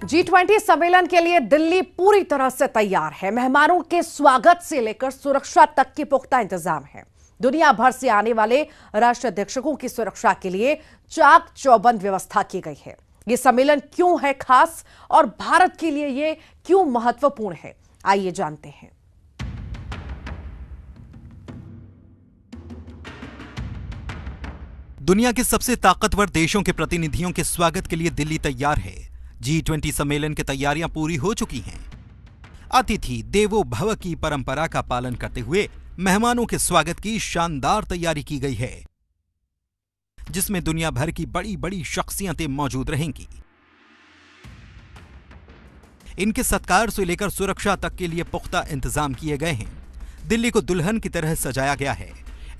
G20 सम्मेलन के लिए दिल्ली पूरी तरह से तैयार है। मेहमानों के स्वागत से लेकर सुरक्षा तक के पुख्ता इंतजाम है। दुनिया भर से आने वाले राष्ट्राध्यक्षों की सुरक्षा के लिए चाक चौबंद व्यवस्था की गई है। ये सम्मेलन क्यों है खास और भारत के लिए ये क्यों महत्वपूर्ण है, आइए जानते हैं। दुनिया के सबसे ताकतवर देशों के प्रतिनिधियों के स्वागत के लिए दिल्ली तैयार है। G20 सम्मेलन की तैयारियां पूरी हो चुकी हैं। अतिथि देवो भव की परंपरा का पालन करते हुए मेहमानों के स्वागत की शानदार तैयारी की गई है, जिसमें दुनिया भर की बड़ी बड़ी शख्सियतें मौजूद रहेंगी। इनके सत्कार से लेकर सुरक्षा तक के लिए पुख्ता इंतजाम किए गए हैं। दिल्ली को दुल्हन की तरह सजाया गया है।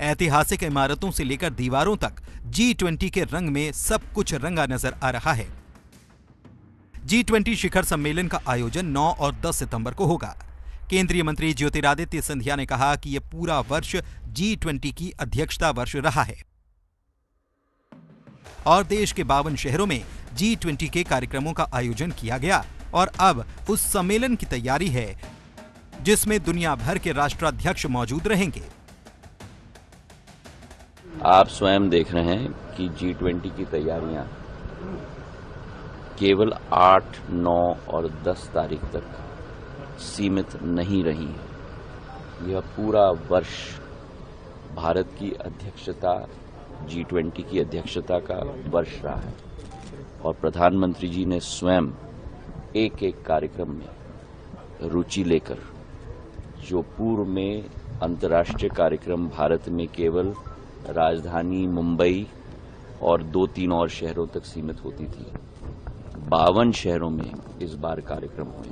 ऐतिहासिक इमारतों से लेकर दीवारों तक G20 के रंग में सब कुछ रंगा नजर आ रहा है। G20 शिखर सम्मेलन का आयोजन 9 और 10 सितंबर को होगा। केंद्रीय मंत्री ज्योतिरादित्य सिंधिया ने कहा कि यह पूरा वर्ष G20 की अध्यक्षता वर्ष रहा है और देश के 52 शहरों में G20 के कार्यक्रमों का आयोजन किया गया और अब उस सम्मेलन की तैयारी है जिसमें दुनिया भर के राष्ट्राध्यक्ष मौजूद रहेंगे। आप स्वयं देख रहे हैं कि G20 की तैयारियां केवल 8, 9 और 10 तारीख तक सीमित नहीं रही है। यह पूरा वर्ष भारत की अध्यक्षता G20 की अध्यक्षता का वर्ष रहा है और प्रधानमंत्री जी ने स्वयं एक एक कार्यक्रम में रुचि लेकर, जो पूर्व में अंतर्राष्ट्रीय कार्यक्रम भारत में केवल राजधानी मुंबई और 2-3 और शहरों तक सीमित होती थी, 52 शहरों में इस बार कार्यक्रम हुए।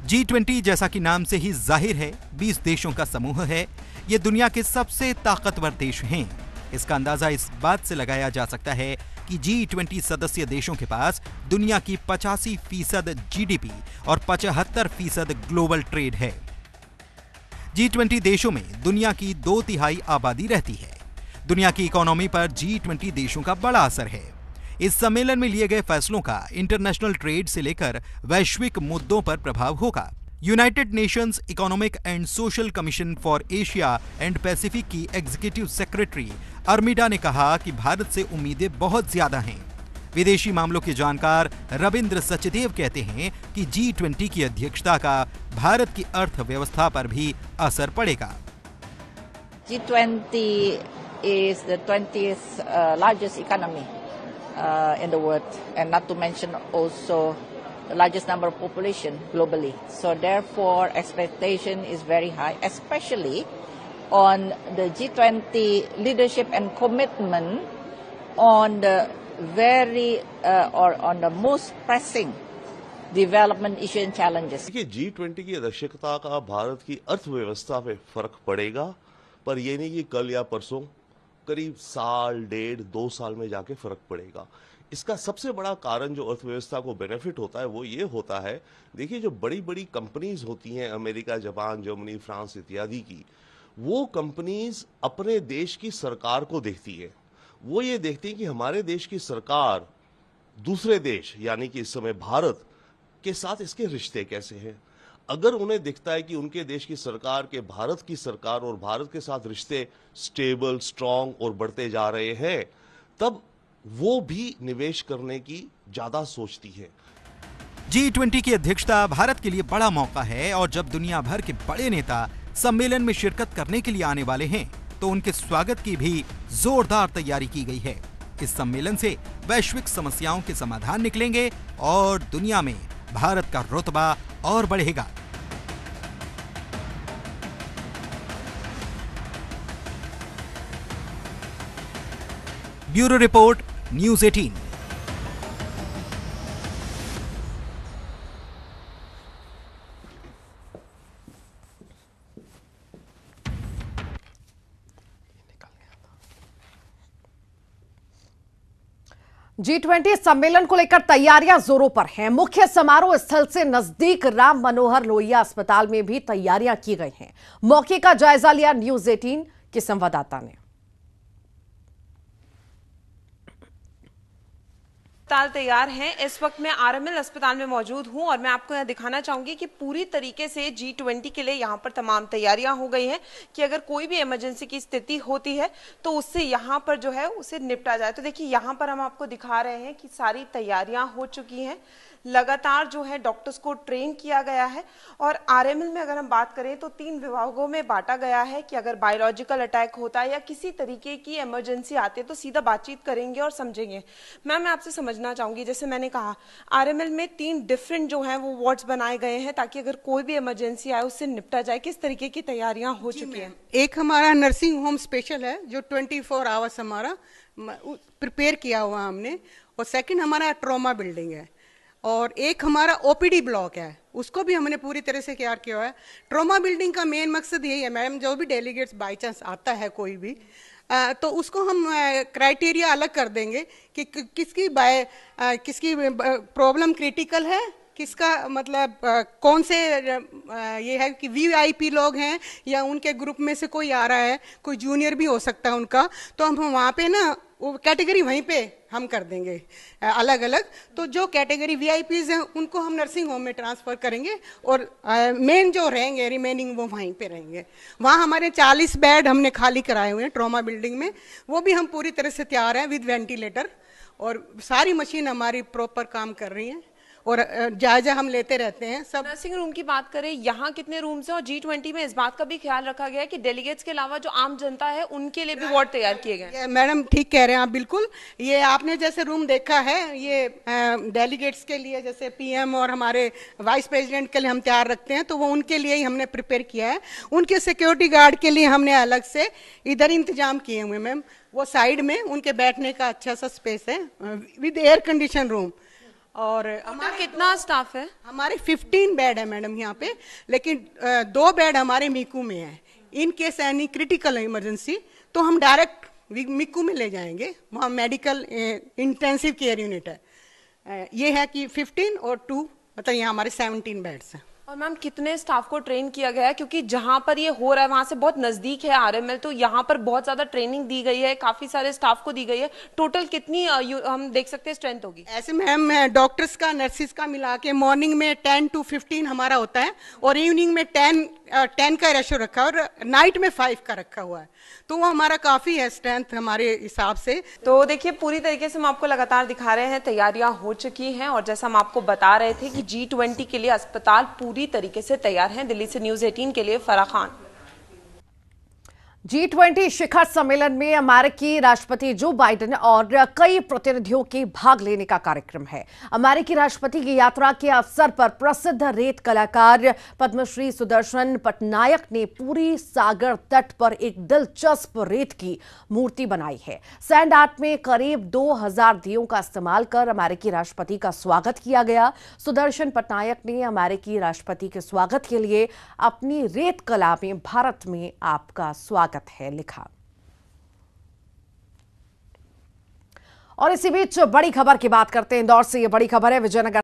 G20 जैसा कि नाम से ही जाहिर है 20 देशों का समूह है। ये दुनिया के सबसे ताकतवर देश हैं। इसका अंदाजा इस बात से लगाया जा सकता है कि G20 सदस्य देशों के पास दुनिया की 85% GDP और 75% ग्लोबल ट्रेड है। G20 देशों में दुनिया की 2/3 आबादी रहती है। दुनिया की इकोनॉमी पर G20 देशों का बड़ा असर है। इस सम्मेलन में लिए गए फैसलों का इंटरनेशनल ट्रेड से लेकर वैश्विक मुद्दों पर प्रभाव होगा। United Nations economic and social commission for Asia and Pacific की एग्जीक्यूटिव सेक्रेटरी अर्मिडा ने कहा कि भारत से उम्मीदें बहुत ज्यादा हैं। विदेशी मामलों के जानकार रविंद्र सचदेव कहते हैं कि G20 की अध्यक्षता का भारत की अर्थव्यवस्था पर भी असर पड़ेगा। G20 is the 20th largest economy in the world, and not to mention also the largest number of population globally. So therefore, expectation is very high, especially on the G20 leadership and commitment on the on the most pressing development issue and challenges. देखिए, G20 की अध्यक्षता का भारत की अर्थव्यवस्था पे फर्क पड़ेगा, पर ये नहीं कि कल या परसों, करीब साल, 1.5-2 साल में जाके फर्क पड़ेगा। इसका सबसे बड़ा कारण जो अर्थव्यवस्था को बेनिफिट होता है वो ये होता है, देखिए जो बड़ी बड़ी कंपनीज होती हैं अमेरिका, जापान, जर्मनी, फ्रांस इत्यादि की, वो कंपनीज अपने देश की सरकार को देखती है। वो ये देखती है कि हमारे देश की सरकार दूसरे देश यानी कि इस समय भारत के साथ इसके रिश्ते कैसे हैं। अगर उन्हें दिखता है कि उनके देश की सरकार के भारत की सरकार और भारत के साथ रिश्ते स्टेबल, स्ट्रांग और बढ़ते जा रहे हैं, तब वो भी निवेश करने की ज्यादा सोचती है। G20 की अध्यक्षता भारत के लिए बड़ा मौका है और जब दुनिया भर के बड़े नेता सम्मेलन में शिरकत करने के लिए आने वाले हैं तो उनके स्वागत की भी जोरदार तैयारी की गई है। इस सम्मेलन से वैश्विक समस्याओं के समाधान निकलेंगे और दुनिया में भारत का रुतबा और बढ़ेगा। Bureau report, news 18। G20 सम्मेलन को लेकर तैयारियां जोरों पर हैं। मुख्य समारोह स्थल से नजदीक राम मनोहर लोहिया अस्पताल में भी तैयारियां की गई हैं। मौके का जायजा लिया न्यूज़ 18 के संवाददाता ने। अस्पताल तैयार हैं। इस वक्त मैं आरएमएल अस्पताल में मौजूद हूं और मैं आपको यहाँ दिखाना चाहूंगी कि पूरी तरीके से G20 के लिए यहाँ पर तमाम तैयारियां हो गई हैं कि अगर कोई भी इमरजेंसी की स्थिति होती है तो उससे यहाँ पर जो है उसे निपटा जाए। तो देखिए यहाँ पर हम आपको दिखा रहे हैं कि सारी तैयारियां हो चुकी हैं, लगातार जो है डॉक्टर्स को ट्रेन किया गया है। और आरएमएल में अगर हम बात करें तो 3 विभागों में बांटा गया है कि अगर बायोलॉजिकल अटैक होता है या किसी तरीके की इमरजेंसी आती है तो सीधा बातचीत करेंगे और समझेंगे। मैं आपसे समझना चाहूंगी, जैसे मैंने कहा आरएमएल में 3 डिफरेंट जो हैं वो वार्ड्स बनाए गए हैं ताकि अगर कोई भी इमरजेंसी आए उससे निपटा जाए। किस तरीके की तैयारियां हो चुकी हैं? एक हमारा नर्सिंग होम स्पेशल है जो 24 आवर्स हमारा प्रिपेयर किया हुआ हमने, और सेकंड हमारा ट्रॉमा बिल्डिंग है, और एक हमारा ओपीडी ब्लॉक है, उसको भी हमने पूरी तरह से तैयार किया हुआ है। ट्रॉमा बिल्डिंग का मेन मकसद यही है मैडम, जो भी डेलीगेट्स बाई चांस आता है कोई भी तो उसको हम क्राइटेरिया अलग कर देंगे कि किसकी प्रॉब्लम क्रिटिकल है, किसका मतलब कौन से ये है कि वीआईपी लोग हैं या उनके ग्रुप में से कोई आ रहा है, कोई जूनियर भी हो सकता है उनका, तो हम वहाँ पे ना वो कैटेगरी वहीं पे हम कर देंगे अलग अलग। तो जो कैटेगरी वीआईपीज हैं उनको हम नर्सिंग होम में ट्रांसफ़र करेंगे और मेन जो रहेंगे रिमेनिंग वो वहीं पे रहेंगे। वहाँ हमारे 40 बेड हमने खाली कराए हुए हैं ट्रॉमा बिल्डिंग में, वो भी हम पूरी तरह से तैयार हैं विद वेंटिलेटर, और सारी मशीन हमारी प्रॉपर काम कर रही हैं और जायजा हम लेते रहते हैं। सब नर्सिंग रूम की बात करें, यहाँ कितने रूम्स हैं? और G20 में इस बात का भी ख्याल रखा गया है कि डेलीगेट्स के अलावा जो आम जनता है उनके लिए भी वार्ड तैयार किए गए? मैडम ठीक कह रहे हैं आप बिल्कुल। ये आपने जैसे रूम देखा है, ये डेलीगेट्स के लिए जैसे पीएम और हमारे वाइस प्रेसिडेंट के लिए हम तैयार रखते हैं, तो वो उनके लिए ही हमने प्रिपेयर किया है। उनके सिक्योरिटी गार्ड के लिए हमने अलग से इधर इंतजाम किए हुए मैम, वो साइड में उनके बैठने का अच्छा सा स्पेस है विद एयर कंडीशन रूम। और हमारा कितना स्टाफ है? हमारे 15 बेड है मैडम यहाँ पे, लेकिन 2 बेड हमारे मीकू में है। In case any critical emergency तो हम डायरेक्ट मीकू में ले जाएंगे, वहाँ मेडिकल इंटेंसिव केयर यूनिट है। ये है कि 15 और 2 मतलब यहाँ हमारे 17 बेड्स हैं। और मैम कितने स्टाफ को ट्रेन किया गया है? क्योंकि जहां पर ये हो रहा है वहां से बहुत नजदीक है आरएमएल, तो यहाँ पर बहुत ज्यादा ट्रेनिंग दी गई है, काफी सारे स्टाफ को दी गई है। टोटल कितनी हम देख सकते हैं स्ट्रेंथ होगी? ऐसे मैम डॉक्टर्स का नर्सिस का मिला के मॉर्निंग में 10 to 15 हमारा होता है, और इवनिंग में 10 का रेशो रखा है, और नाइट में 5 का रखा हुआ है, तो वो हमारा काफी है स्ट्रेंथ हमारे हिसाब से। तो देखिए पूरी तरीके से हम आपको लगातार दिखा रहे हैं, तैयारियां हो चुकी हैं, और जैसा हम आपको बता रहे थे कि G20 के लिए अस्पताल पूरी तरीके से तैयार हैं। दिल्ली से न्यूज़ 18 के लिए फराह खान। G20 शिखर सम्मेलन में अमेरिकी राष्ट्रपति जो बाइडेन और कई प्रतिनिधियों के भाग लेने का कार्यक्रम है। अमेरिकी राष्ट्रपति की यात्रा के अवसर पर प्रसिद्ध रेत कलाकार पद्मश्री सुदर्शन पटनायक ने पूरी सागर तट पर एक दिलचस्प रेत की मूर्ति बनाई है। सैंड आर्ट में करीब 2000 दियों का इस्तेमाल कर अमेरिकी राष्ट्रपति का स्वागत किया गया। सुदर्शन पटनायक ने अमेरिकी राष्ट्रपति के स्वागत के लिए अपनी रेत कला में भारत में आपका स्वागत है लिखा। और इसी बीच बड़ी खबर की बात करते हैं। इंदौर से ये बड़ी खबर है। विजयनगर